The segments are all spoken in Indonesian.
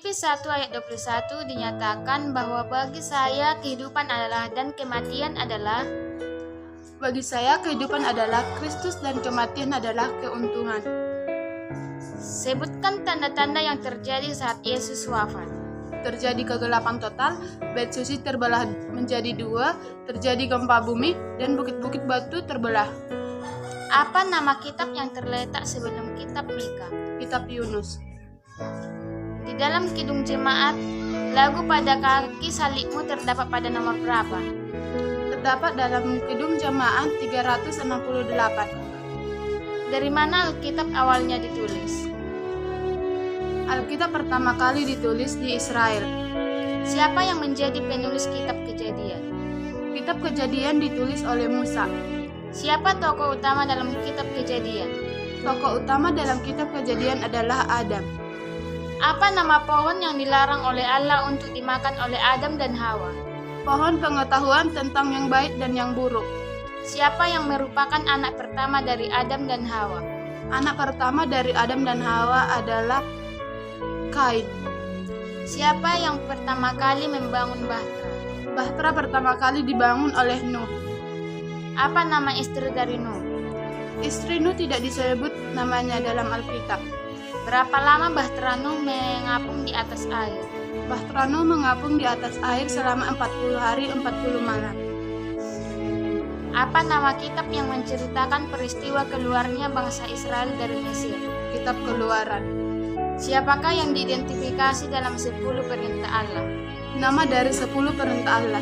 Filipi 1 ayat 21 dinyatakan bahwa bagi saya kehidupan adalah dan kematian adalah. Bagi saya kehidupan adalah Kristus dan kematian adalah keuntungan. Sebutkan tanda-tanda yang terjadi saat Yesus wafat. Terjadi kegelapan total, bait suci terbelah menjadi dua, terjadi gempa bumi, dan bukit-bukit batu terbelah. Apa nama kitab yang terletak sebelum kitab Mika? Kitab Yunus. Di dalam kidung jemaat, lagu pada kaki salibmu terdapat pada nomor berapa? Terdapat dalam kidung jemaat 368. Dari mana Alkitab awalnya ditulis? Alkitab pertama kali ditulis di Israel. Siapa yang menjadi penulis kitab Kejadian? Kitab Kejadian ditulis oleh Musa. Siapa tokoh utama dalam kitab Kejadian? Tokoh utama dalam kitab Kejadian adalah Adam. Apa nama pohon yang dilarang oleh Allah untuk dimakan oleh Adam dan Hawa? Pohon pengetahuan tentang yang baik dan yang buruk. Siapa yang merupakan anak pertama dari Adam dan Hawa? Anak pertama dari Adam dan Hawa adalah Kain. Siapa yang pertama kali membangun Bahtera? Bahtera pertama kali dibangun oleh Nuh. Apa nama istri dari Nuh? Istri Nuh tidak disebut namanya dalam Alkitab. Berapa lama Bahtera Nuh mengapung di atas air? Bahtera Nuh mengapung di atas air selama 40 hari 40 malam. Apa nama kitab yang menceritakan peristiwa keluarnya bangsa Israel dari Mesir? Kitab Keluaran. Siapakah yang diidentifikasi dalam 10 perintah Allah? Nama dari 10 perintah Allah.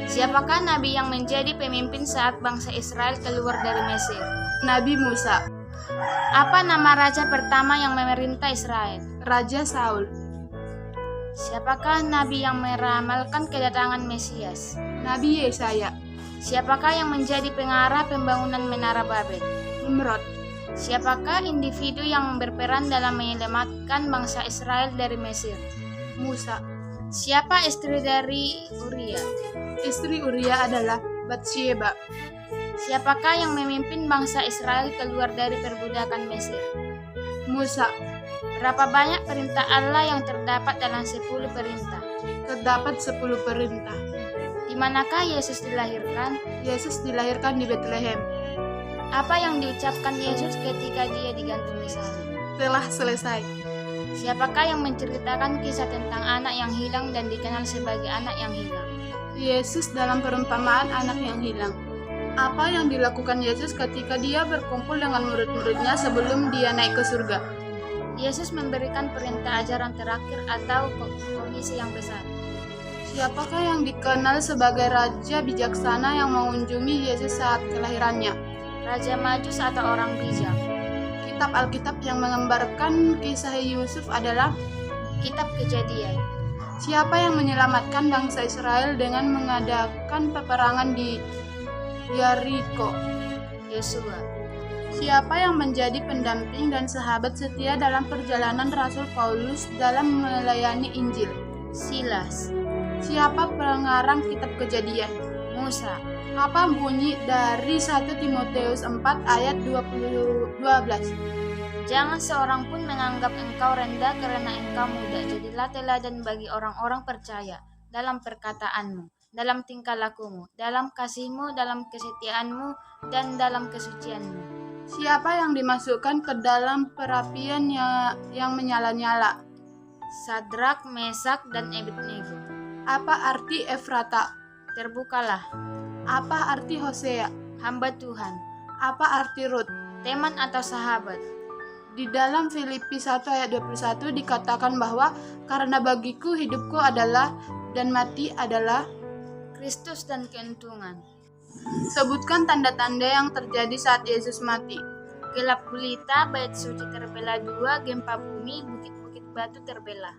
Siapakah nabi yang menjadi pemimpin saat bangsa Israel keluar dari Mesir? Nabi Musa. Apa nama raja pertama yang memerintah Israel? Raja Saul. Siapakah nabi yang meramalkan kedatangan Mesias? Nabi Yesaya. Siapakah yang menjadi pengarah pembangunan Menara Babel? Nimrod. Siapakah individu yang berperan dalam menyelamatkan bangsa Israel dari Mesir? Musa. Siapa istri dari Uria? Istri Uria adalah Batsyeba. Siapakah yang memimpin bangsa Israel keluar dari perbudakan Mesir? Musa. Berapa banyak perintah Allah yang terdapat dalam 10 perintah? Terdapat 10 perintah. Di manakah Yesus dilahirkan? Yesus dilahirkan di Bethlehem. Apa yang diucapkan Yesus ketika dia digantung di salib? Telah selesai. Siapakah yang menceritakan kisah tentang anak yang hilang dan dikenal sebagai anak yang hilang? Yesus dalam perumpamaan anak yang hilang. Apa yang dilakukan Yesus ketika dia berkumpul dengan murid-muridnya sebelum dia naik ke surga? Yesus memberikan perintah ajaran terakhir atau komisi yang besar. Siapakah yang dikenal sebagai raja bijaksana yang mengunjungi Yesus saat kelahirannya? Raja Majus atau orang bijak. Kitab Alkitab yang menggambarkan kisah Yusuf adalah Kitab Kejadian. Siapa yang menyelamatkan bangsa Israel dengan mengadakan peperangan di Yeriko? Yosua. Siapa yang menjadi pendamping dan sahabat setia dalam perjalanan Rasul Paulus dalam melayani Injil? Silas. Siapa pengarang kitab Kejadian? Musa. Apa bunyi dari 1 Timotius 4 ayat 12? Jangan seorang pun menganggap engkau rendah karena engkau muda. Jadilah teladan bagi orang-orang percaya dalam perkataanmu, dalam tingkah lakumu, dalam kasihmu, dalam kesetiaanmu, dan dalam kesucianmu. Siapa yang dimasukkan ke dalam perapian yang menyala-nyala? Sadrak, Mesak, dan Abednego. Apa arti Efrata? Terbukalah. Apa arti Hosea? Hamba Tuhan. Apa arti Rut? Teman atau sahabat. Di dalam Filipi 1 ayat 21 dikatakan bahwa karena bagiku hidupku adalah dan mati adalah Kristus dan keuntungan. Sebutkan tanda-tanda yang terjadi saat Yesus mati. Gelap gulita, bait suci terbelah 2, gempa bumi, bukit-bukit batu terbelah.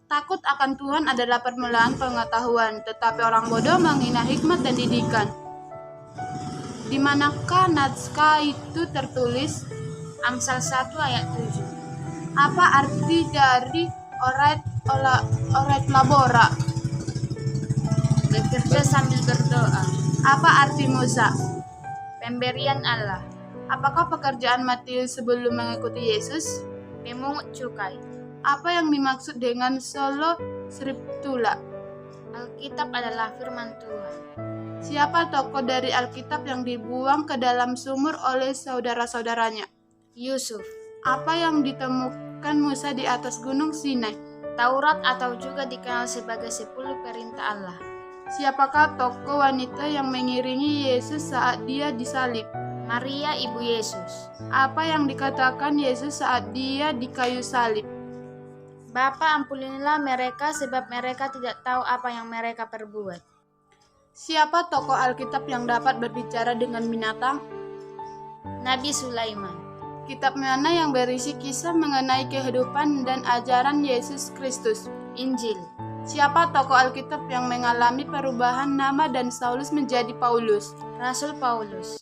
Takut akan Tuhan adalah permulaan pengetahuan, tetapi orang bodoh menghina hikmat dan didikan. Di manakah naskah itu tertulis? Amsal 1 ayat 7. Apa arti dari oret labora? Bekerja sambil berdoa. Apa arti Musa? Pemberian Allah. Apakah pekerjaan Matius sebelum mengikuti Yesus? Pemungut cukai. Apa yang dimaksud dengan solo scriptura? Alkitab adalah firman Tuhan. Siapa tokoh dari Alkitab yang dibuang ke dalam sumur oleh saudara-saudaranya? Yusuf. Apa yang ditemukan Musa di atas gunung Sinai? Taurat atau juga dikenal sebagai 10 perintah Allah. Siapakah tokoh wanita yang mengiringi Yesus saat dia disalib? Maria ibu Yesus. Apa yang dikatakan Yesus saat dia di kayu salib? Bapa, ampunilah mereka sebab mereka tidak tahu apa yang mereka perbuat. Siapa tokoh Alkitab yang dapat berbicara dengan binatang? Nabi Sulaiman. Kitab mana yang berisi kisah mengenai kehidupan dan ajaran Yesus Kristus? Injil. Siapa tokoh Alkitab yang mengalami perubahan nama dan Saulus menjadi Paulus? Rasul Paulus.